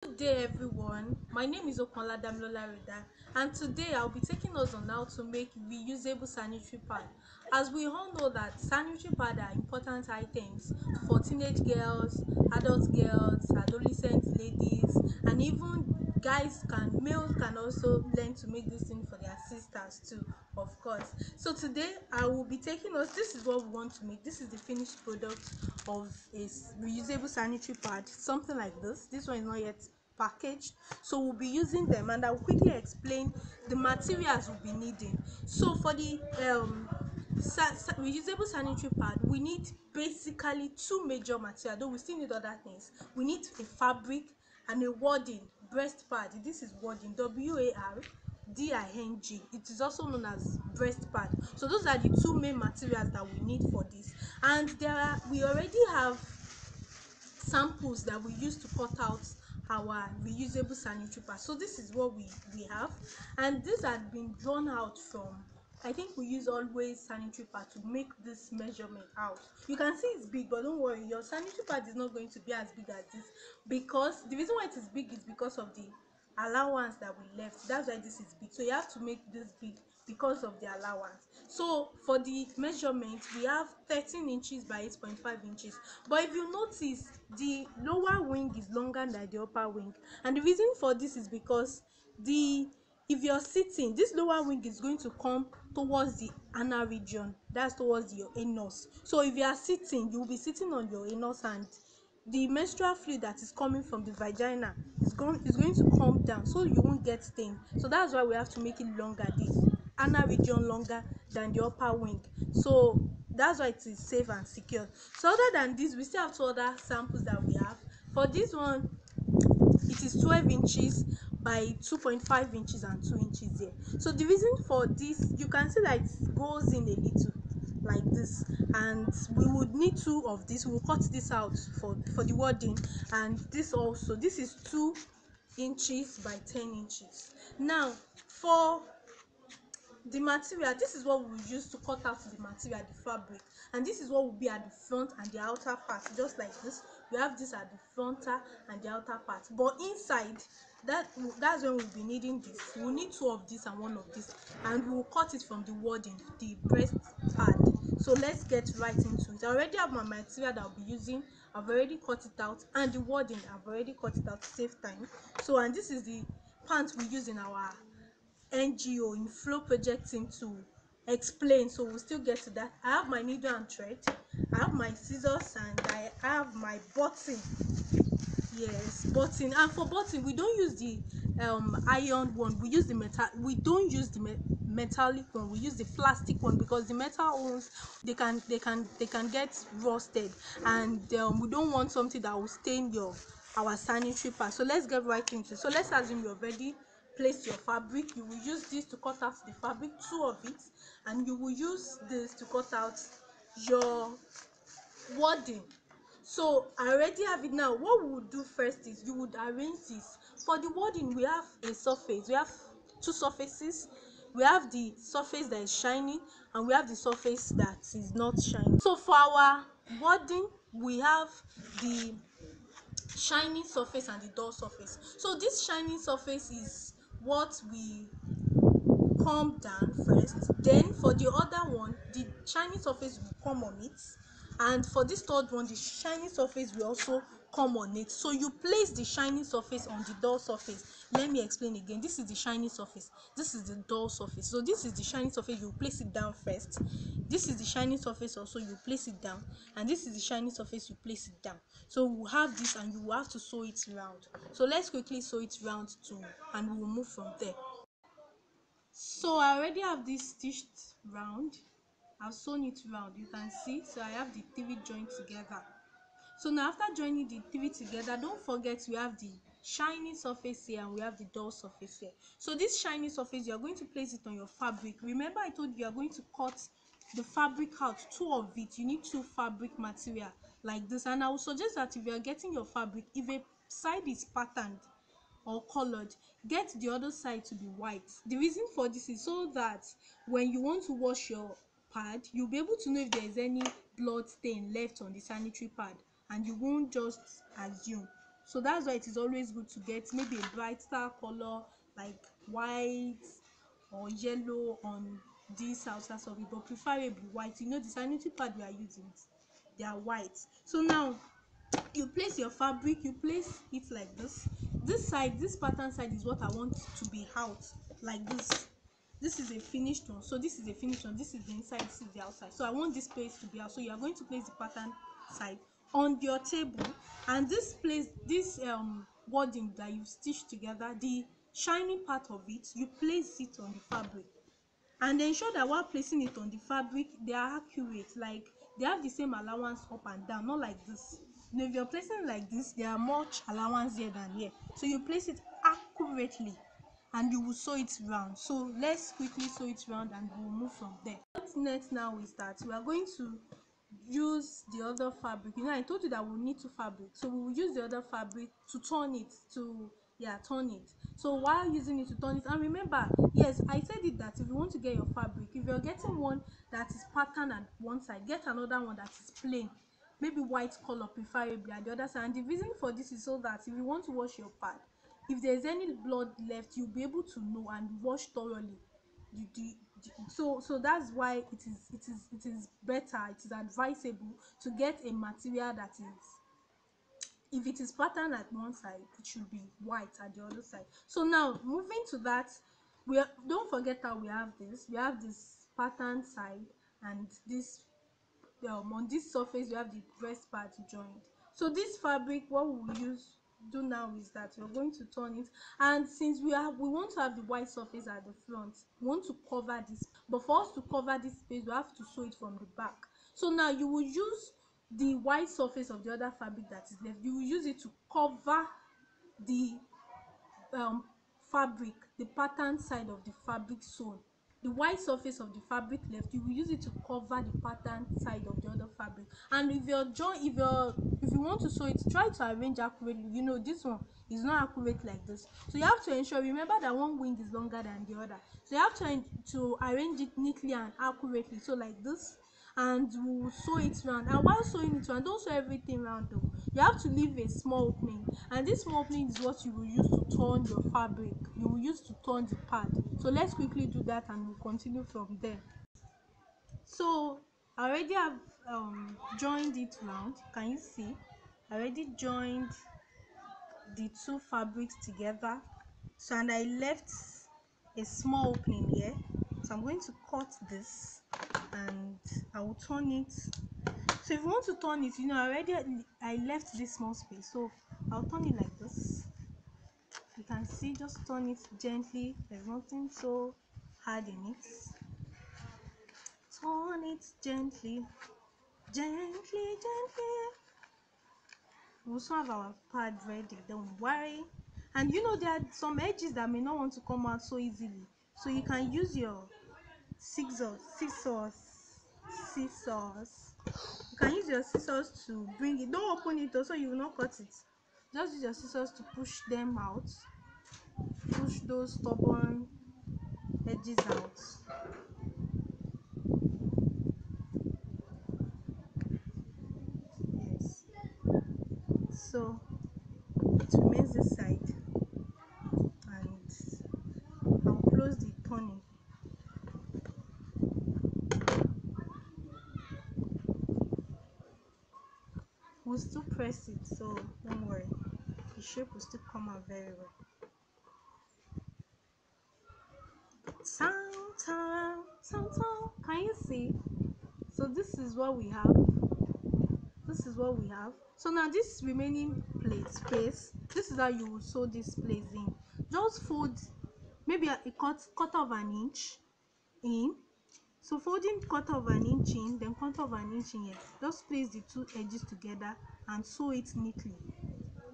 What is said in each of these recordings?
Good day everyone, my name is Reda, and today I'll be taking us on how to make reusable sanitary pad. As we all know that sanitary pad are important items for teenage girls, adult girls, adolescent ladies, and even males can also learn to make this thing for their sisters too, of course. So today I will be taking us, this is what we want to make. This is the finished product of a reusable sanitary pad, something like this. This one is not yet packaged, so we'll be using them, and I'll quickly explain the materials we'll be needing. So for the reusable sanitary pad, we need basically two major materials, though we still need other things. We need a fabric and a wadding breast pad. This is wadding, WARDING. It is also known as breast pad. So those are the two main materials that we need for this, and we already have samples that we use to cut out our reusable sanitary pad. So this is what we have, and this had been drawn out from, I think we use always sanitary pad to make this measurement out. You can see it's big, but don't worry, your sanitary pad is not going to be as big as this, because the reason why it is big is because of the allowance that we left. That's why this is big, so you have to make this big because of the allowance. So for the measurement, we have 13 inches by 8.5 inches, but if you notice, the lower wing is longer than the upper wing, and the reason for this is because the if you're sitting, this lower wing is going to come towards the anal region, that's towards your anus. So if you are sitting, you will be sitting on your anus, and the menstrual fluid that is coming from the vagina is going to come down, so you won't get stain. So that's why we have to make it longer, the anal region longer than the upper wing. So that's why it is safe and secure. So other than this, we still have two other samples that we have. For this one, it is 12 inches by 2.5 inches and 2 inches here. So the reason for this, you can see that it goes in a little like this, and we would need two of this. We will cut this out for the wording, and this also, this is 2 inches by 10 inches. Now for the material, this is what we will use to cut out the material, the fabric, and this is what will be at the front and the outer part, just like this. We have this at the frontal and the outer part, but inside, that's when we'll be needing this. We'll need two of this and one of this, and we will cut it from the wording, the breast pad. So let's get right into it. I already have my material that I'll be using. I've already cut it out, and the wording, I've already cut it out to save time. So, and this is the pant we use in our NGO, in flow project team, to explain. So we'll still get to that. I have my needle and thread, I have my scissors, and I have my button. Yes, button. And for button, we don't use the iron one, we use the metal. We don't use the metallic one, we use the plastic one, because the metal ones, they can get rusted, and we don't want something that will stain our sanitary pad. So let's get right into it. So let's assume you're ready. Place your fabric. You will use this to cut out the fabric, two of it, and you will use this to cut out your wording. So I already have it. Now what we would do first is you would arrange this. For the wording, we have a surface, we have two surfaces. We have the surface that is shiny, and we have the surface that is not shiny. So for our wording, we have the shiny surface and the dull surface. So this shiny surface is what we come down first. Then for the other one, the shiny surface will come on it, and for this third one, the shiny surface will also come on it. So you place the shiny surface on the dull surface. Let me explain again. This is the shiny surface, this is the dull surface. So this is the shiny surface, you place it down first. This is the shiny surface also, you place it down, and this is the shiny surface, you place it down. So we'll have this, and you will have to sew it round. So let's quickly sew it round too, and we will move from there. So I already have this stitched round. I've sewn it round, you can see. So I have the three joined together. So now after joining the three together, don't forget we have the shiny surface here and we have the dull surface here. So this shiny surface, you are going to place it on your fabric. Remember, I told you are going to cut the fabric out, two of it. You need two fabric material like this, and I would suggest that if you are getting your fabric, if a side is patterned or colored, get the other side to be white. The reason for this is so that when you want to wash your pad, you'll be able to know if there is any blood stain left on the sanitary pad, and you won't just assume. So that's why it is always good to get maybe a brighter color like white or yellow on this outer surface, but preferably white. You know, the sanitary pad we are using, they are white. So now you place your fabric, you place it like this side, this pattern side is what I want to be out like this is a finished one, so this is a finished one, this is the inside, this is the outside. So I want this place to be out, so you are going to place the pattern side on your table, and this place, this wording that you stitched together, the shiny part of it, you place it on the fabric, and ensure that while placing it on the fabric they are accurate, like they have the same allowance up and down, not like this. You know, if you're placing like this, there are much allowance here than here, so you place it accurately and you will sew it round. So let's quickly sew it round and we'll move from there. What's next now is that we are going to use the other fabric. You know, I told you that we'll need two fabrics, so we will use the other fabric to turn it, to turn it. So while using it to turn it, and remember, yes, I said it that if you want to get your fabric, if you're getting one that is patterned at one side, get another one that is plain, maybe white color preferably at the other side. And the reason for this is so that if you want to wash your pad, if there's any blood left, you'll be able to know and wash thoroughly. So that's why it is better, it is advisable to get a material that is, if it is patterned at one side, it should be white at the other side. So now moving to that, don't forget that we have this pattern side, and this on this surface we have the breast part joined. So this fabric, what we will do now is that we're going to turn it, and since we want to have the white surface at the front, we want to cover this, but for us to cover this space we have to sew it from the back. So now you will use the white surface of the other fabric that is left, you will use it to cover the fabric, the pattern side of the fabric sewn. The white surface of the fabric left, you will use it to cover the pattern side of the other fabric. And if you want to sew it, try to arrange accurately. You know, this one is not accurate like this, so you have to ensure, remember that one wing is longer than the other, so you have to arrange it neatly and accurately, so like this, and we will sew it round. And while sewing it round, don't sew everything round though, you have to leave a small opening, and this small opening is what you will use to turn your fabric, you will use to turn the pad. So let's quickly do that and we'll continue from there. So I already have joined it round. Can you see? I already joined the two fabrics together, so, and I left a small opening here, so I'm going to cut this and I will turn it. So if you want to turn it, you know, I left this small space, so I'll turn it like this. You can see, just turn it gently, there's nothing so hard in it. Turn it gently, gently, gently. We also have our pad ready, don't worry. And you know, there are some edges that may not want to come out so easily, so you can use your scissors. You can use your scissors to bring it. Don't open it also, you will not cut it. Just use your scissors to push them out, push those stubborn edges out. Yes, so it remains this side, and I'll close the turning. We'll still press it, so don't worry, the shape will still come out very well. Can you see? So this is what we have. So now this remaining space, this is how you will sew this place in. Just fold maybe a quarter of an inch in. So folding quarter of an inch in, then quarter of an inch in here, just place the two edges together and sew it neatly.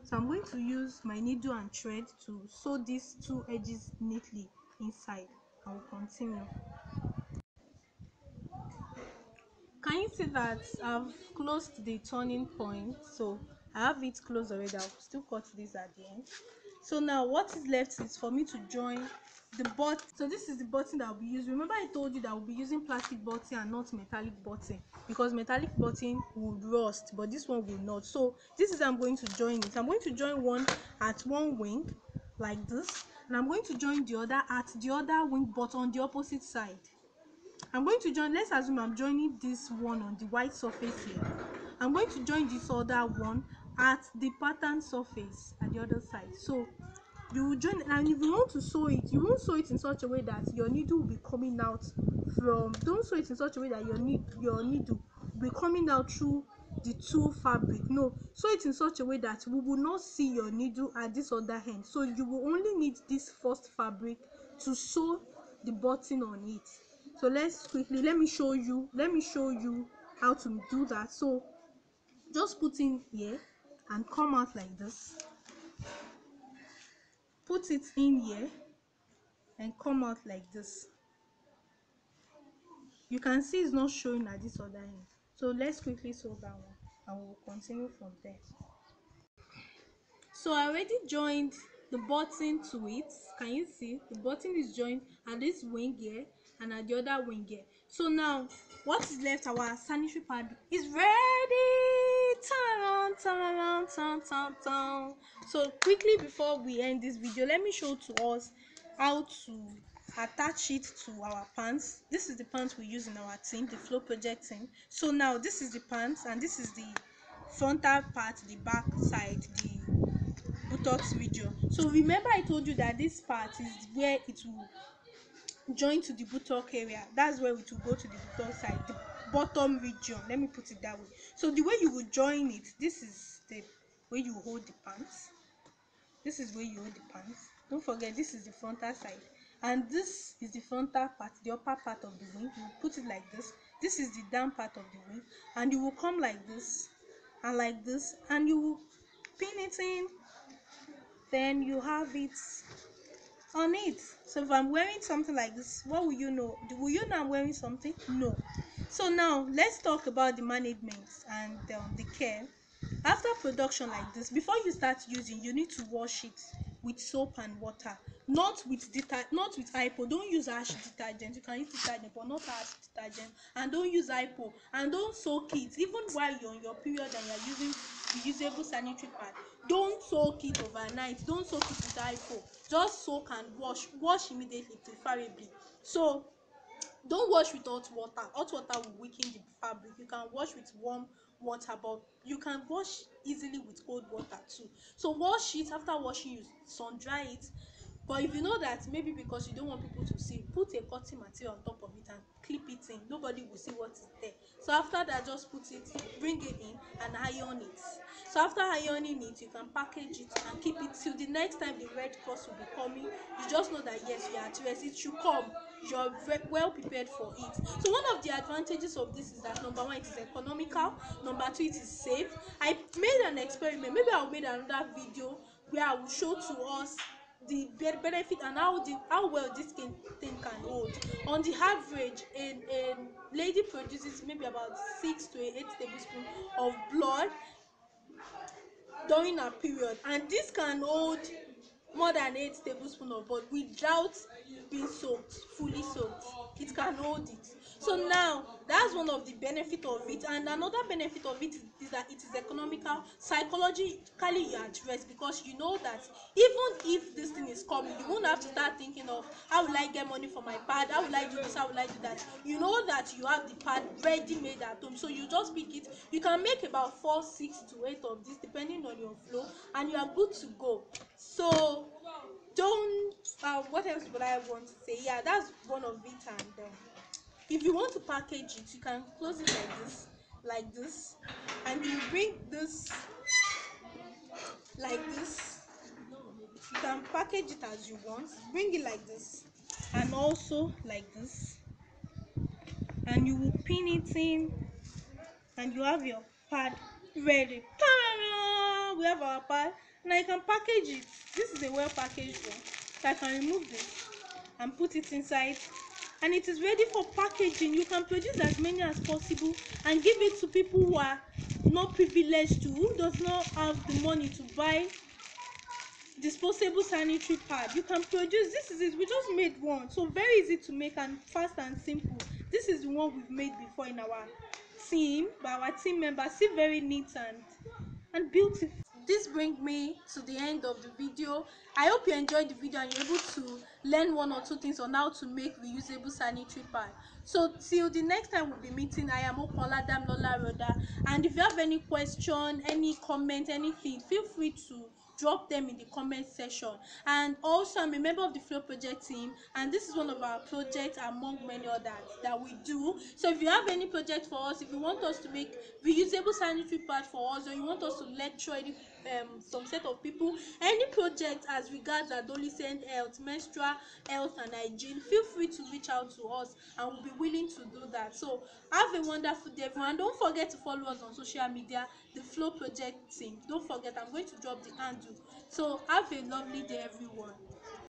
So I'm going to use my needle and thread to sew these two edges neatly inside. I will continue. Can you see that I've closed the turning point? So I have it closed already. I'll still cut this at the end. So now what is left is for me to join the button. So this is the button that I'll be using. Remember I told you that we'll be using plastic button and not metallic button, because metallic button would rust but this one will not. So this is how I'm going to join it. I'm going to join one at one wing like this, and I'm going to join the other at the other wing but on the opposite side. I'm going to join, let's assume I'm joining this one on the white surface here. I'm going to join this other one at the pattern surface at the other side. So you will join, and if you want to sew it, you won't sew it in such a way that your needle will be coming out from, don't sew it in such a way that your needle will be coming out through the two fabric. No, sew it in such a way that we will not see your needle at this other end. So you will only need this first fabric to sew the button on it. So let's quickly, let me show you how to do that. So just put in here and come out like this, put it in here and come out like this. You can see it's not showing at this other end. So let's quickly sew that one and we'll continue from there. So I already joined the button to it. Can you see the button is joined at this wing here and at the other wing here. So now what is left, our sanitary pad is ready. So quickly, before we end this video, let me show to us how to attach it to our pants. This is the pants we use in our team, the flow project team. So now this is the pants and this is the frontal part, the back side, the buttocks region. So remember I told you that this part is where it will join to the buttock area. That's where it will go to the buttock side, the bottom region, let me put it that way. So the way you will join it, this is the way you hold the pants. This is where you hold the pants. Don't forget, this is the frontal side and this is the frontal part, the upper part of the wing. You put it like this. This is the down part of the wing, and you will come like this and like this, and you will pin it in. Then you have it on it. So if I'm wearing something like this, what will you know? Will you know I'm wearing something? No. So now let's talk about the management and the care. After production like this, before you start using, you need to wash it with soap and water, not with hypo. Don't use harsh detergent. You can use detergent but not harsh detergent, and don't use hypo, and don't soak it even while you're on your period and you're using reusable sanitary pad. Don't soak it overnight, don't soak it with hypo. Just soak and wash immediately, preferably. So don't wash with hot water. Hot water will weaken the fabric. You can wash with warm water, but you can wash easily with cold water too. So wash it. After washing, you sun dry it. But if you know that maybe because you don't want people to see, put a cotton material on top of it and clip it in. Nobody will see what is there. So after that, just put it, bring it in and iron it. So after ironing it, you can package it and keep it till the next time the Red Cross will be coming. You just know that yes, you are at rest. It should come. You're well prepared for it. So one of the advantages of this is that number one, it is economical. Number two, it is safe. I made an experiment. Maybe I'll make another video where I will show to us the benefit and how well this thing can hold. On the average, a lady produces maybe about 6 to 8 tablespoons of blood during her period, and this can hold more than 8 tablespoons of blood without being soaked, fully soaked. It can hold it. So now that's one of the benefit of it, and another benefit of it is that it is economical. Psychologically you are at rest because you know that even if this thing is coming, you won't have to start thinking of how will I get money for my pad, how will I do this, how will I do that. You know that you have the pad ready made at home, so you just pick it. You can make about 4, 6 to 8 of this depending on your flow, and you are good to go. So don't what else would I want to say? Yeah, that's one of it. And if you want to package it, you can close it like this, and you bring this like this. You can package it as you want, bring it like this and also like this, and you will pin it in and you have your pad ready. Ta-da! We have our pad. Now you can package it. This is a well packaged one, so I can remove this and put it inside, and it is ready for packaging. You can produce as many as possible and give it to people who are not privileged to, who does not have the money to buy disposable sanitary pad. You can produce, this is it, we just made one, so very easy to make and fast and simple. This is the one we've made before in our team by our team members. See, very neat and beautiful. This brings me to the end of the video. I hope you enjoyed the video and you're able to learn one or two things on how to make reusable sanitary pad. So till the next time we'll be meeting, I am Okola Damlola Roda, and if you have any question, any comment, anything, feel free to drop them in the comment section. And also, I'm a member of the Flow Project team, and this is one of our projects among many others that we do. So if you have any project for us, if you want us to make reusable sanitary pad for us, or you want us to lecture any some set of people, any project as regards adolescent health, menstrual health and hygiene, feel free to reach out to us and we'll be willing to do that. So have a wonderful day, everyone. Don't forget to follow us on social media, the Flow Project team. Don't forget, I'm going to drop the handle. So have a lovely day, everyone.